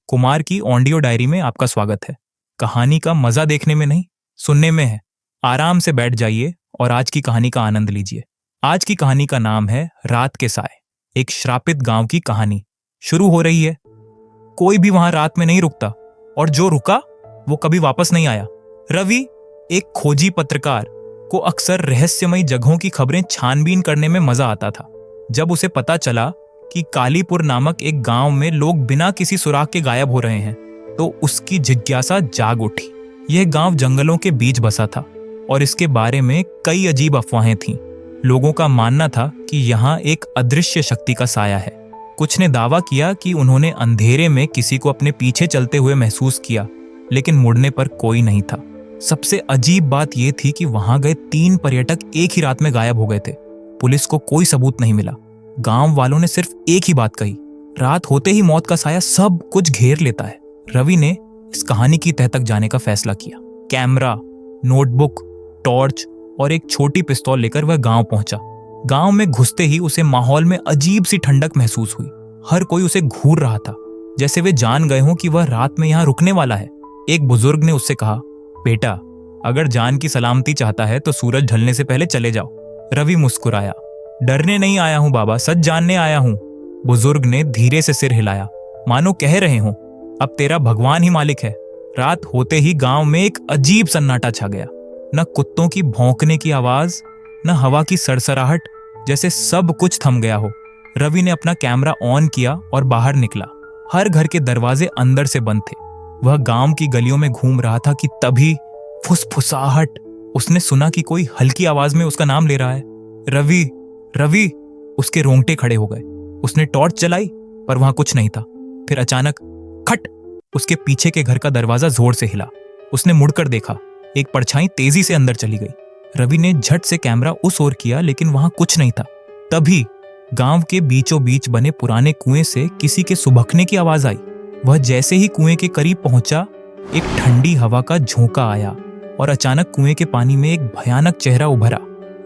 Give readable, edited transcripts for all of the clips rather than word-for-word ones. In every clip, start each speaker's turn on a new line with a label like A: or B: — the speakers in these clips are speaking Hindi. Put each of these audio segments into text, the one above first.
A: कुमार की ऑडियो डायरी में आपका स्वागत है। कहानी का मजा देखने में नहीं, सुनने में है। आराम से बैठ जाइए और आज की कहानी का आनंद लीजिए। आज की कहानी का नाम है रात के साए। एक श्रापित गांव की कहानी शुरू हो रही है। कोई भी वहां रात में नहीं रुकता, और जो रुका वो कभी वापस नहीं आया। रवि, एक खोजी पत्रकार, को अक्सर रहस्यमयी जगहों की खबरें छानबीन करने में मजा आता था। जब उसे पता चला कि कालीपुर नामक एक गांव में लोग बिना किसी सुराग के गायब हो रहे हैं, तो उसकी जिज्ञासा जाग उठी। यह गांव जंगलों के बीच बसा था और इसके बारे में कई अजीब अफवाहें थीं। लोगों का मानना था कि यहाँ एक अदृश्य शक्ति का साया है। कुछ ने दावा किया कि उन्होंने अंधेरे में किसी को अपने पीछे चलते हुए महसूस किया, लेकिन मुड़ने पर कोई नहीं था। सबसे अजीब बात यह थी कि वहां गए 3 पर्यटक एक ही रात में गायब हो गए थे। पुलिस को कोई सबूत नहीं मिला। गांव वालों ने सिर्फ एक ही बात कही, रात होते ही मौत का साया सब कुछ घेर लेता है। रवि ने इस कहानी की तह तक जाने का फैसला किया। कैमरा, नोटबुक, टॉर्च और एक छोटी पिस्तौल लेकर वह गांव पहुंचा। गांव में घुसते ही उसे माहौल में अजीब सी ठंडक महसूस हुई। हर कोई उसे घूर रहा था, जैसे वे जान गए हों कि वह रात में यहां रुकने वाला है। एक बुजुर्ग ने उससे कहा, बेटा, अगर जान की सलामती चाहता है तो सूरज ढलने से पहले चले जाओ। रवि मुस्कुराया। डरने नहीं आया हूं बाबा, सच जानने आया हूं। बुजुर्ग ने धीरे से सिर हिलाया, मानो कह रहे हों, अब तेरा भगवान ही मालिक है। रात होते ही गांव में एक अजीब सन्नाटा छा गया। न कुत्तों की भौंकने की आवाज, न हवा की सरसराहट, जैसे सब कुछ थम गया हो। रवि ने अपना कैमरा ऑन किया और बाहर निकला। हर घर के दरवाजे अंदर से बंद थे। वह गांव की गलियों में घूम रहा था कि तभी फुसफुसाहट। उसने सुना कि कोई हल्की आवाज में उसका नाम ले रहा है। रवि, रवि। उसके रोंगटे खड़े हो गए। उसने टॉर्च जलाई, पर वहां कुछ नहीं था। फिर अचानक खट, उसके पीछे के घर का दरवाजा जोर से हिला। उसने मुड़कर देखा। एक परछाई तेजी से अंदर चली गई। रवि ने झट से कैमरा उस ओर किया, लेकिन वहां कुछ नहीं था। तभी गांव के बीचों बीच बने पुराने कुएं से किसी के सुबकने की आवाज आई। वह जैसे ही कुएं के करीब पहुंचा, एक ठंडी हवा का झोंका आया और अचानक कुएं के पानी में एक भयानक चेहरा उभरा।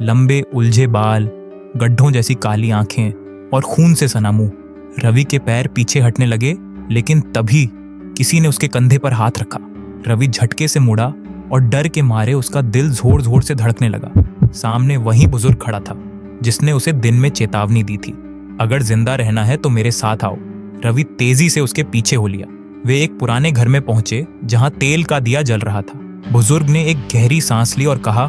A: लंबे उलझे बाल, गड्ढों जैसी काली आंखें और खून से सना मुंह। रवि के पैर पीछे हटने लगे, लेकिन तभी किसी ने उसके कंधे पर हाथ रखा। रवि झटके से मुड़ा और डर के मारे उसका दिल जोर जोर से धड़कने लगा। सामने वही बुजुर्ग खड़ा था जिसने उसे दिन में चेतावनी दी थी, अगर जिंदा रहना है तो मेरे साथ आओ। रवि तेजी से उसके पीछे हो लिया। वे एक पुराने घर में पहुंचे जहां तेल का दिया जल रहा था। बुजुर्ग ने एक गहरी सांस ली और कहा,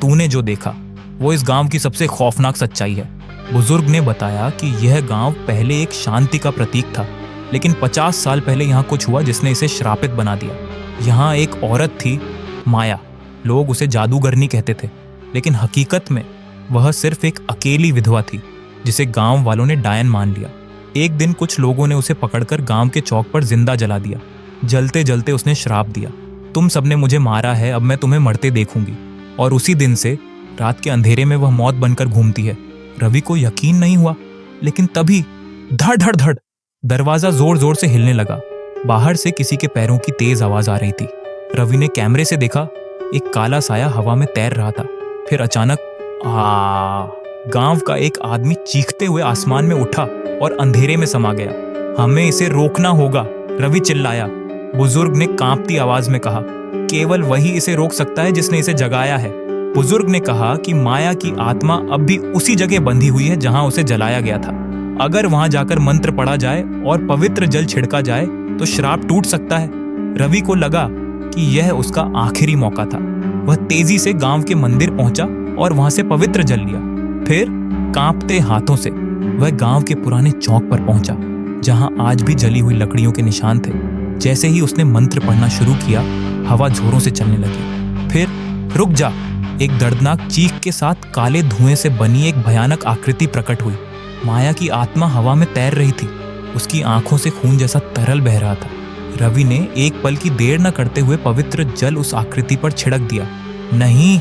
A: तूने जो देखा वो इस गांव की सबसे खौफनाक सच्चाई है। बुजुर्ग ने बताया कि यह गांव पहले एक शांति का प्रतीक था, लेकिन 50 साल पहले यहाँ कुछ हुआ जिसने इसे श्रापित बना दिया। यहाँ एक औरत थी, माया। लोग उसे जादूगरनी कहते थे, लेकिन हकीकत में वह सिर्फ एक अकेली विधवा थी जिसे गांव वालों ने डायन मान लिया। एक दिन कुछ लोगों ने उसे पकड़कर गांव के चौक पर जिंदा जला दिया। जलते जलते उसने श्राप दिया, तुम सबने मुझे मारा है, अब मैं तुम्हें मरते देखूंगी। और उसी दिन से रात के अंधेरे में वह मौत बनकर घूमती है। रवि को यकीन नहीं हुआ, लेकिन तभी धड़ धड़ धड़ दरवाजा जोर जोर से हिलने लगा। बाहर से किसी के पैरों की तेज आवाज आ रही थी। रवि ने कैमरे से देखा, एक काला साया हवा में तैर रहा था। फिर अचानक गांव का एक आदमी चीखते हुए आसमान में उठा और अंधेरे में समा गया। हमें इसे रोकना होगा, रवि चिल्लाया। बुजुर्ग ने कांपती आवाज में कहा, केवल वही इसे रोक सकता है जिसने इसे जगाया है। बुजुर्ग ने कहा कि माया की आत्मा अब भी उसी जगह बंधी हुई है जहां उसे जलाया गया था। अगर वहां जाकर मंत्र पढ़ा जाए और पवित्र जल छिड़का जाए तो श्राप टूट सकता है। रवि को लगा कि यह उसका आखिरी मौका था। वह तेजी से गांव के मंदिर पहुंचा और वहां से पवित्र जल लिया। फिर कांपते हाथों से वह गांव के पुराने चौक पर पहुंचा, जहां आज भी जली हुई लकड़ियों के निशान थे। जैसे ही उसने मंत्र पढ़ना शुरू किया, हवा जोरों से चलने लगी। फिर रुक जा, एक दर्दनाक चीख के साथ काले धुएं से बनी एक भयानक आकृति प्रकट हुई। माया की आत्मा हवा में तैर रही थी। उसकी आंखों से खून जैसा तरल बह रहा था। रवि ने एक पल की देर न करते हुए पवित्र जल उस आकृति पर छिड़क दिया। नहीं,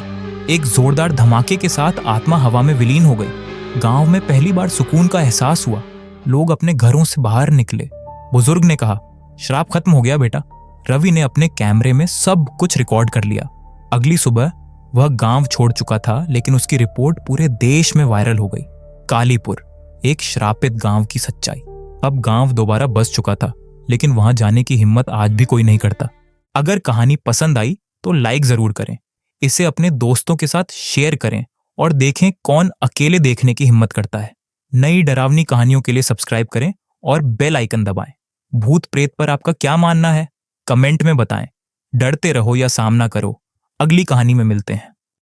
A: एक जोरदार धमाके के साथ आत्मा हवा में विलीन हो गई। गांव में पहली बार सुकून का एहसास हुआ। लोग अपने घरों से बाहर निकले। बुजुर्ग ने कहा, श्राप खत्म हो गया बेटा। रवि ने अपने कैमरे में सब कुछ रिकॉर्ड कर लिया। अगली सुबह वह गांव छोड़ चुका था, लेकिन उसकी रिपोर्ट पूरे देश में वायरल हो गई। कालीपुर, एक श्रापित गांव की सच्चाई। अब गांव दोबारा बस चुका था, लेकिन वहां जाने की हिम्मत आज भी कोई नहीं करता। अगर कहानी पसंद आई तो लाइक जरूर करें, इसे अपने दोस्तों के साथ शेयर करें और देखें कौन अकेले देखने की हिम्मत करता है। नई डरावनी कहानियों के लिए सब्सक्राइब करें और बेल आइकन दबाएं। भूत प्रेत पर आपका क्या मानना है? कमेंट में बताएं। डरते रहो या सामना करो। अगली कहानी में मिलते हैं।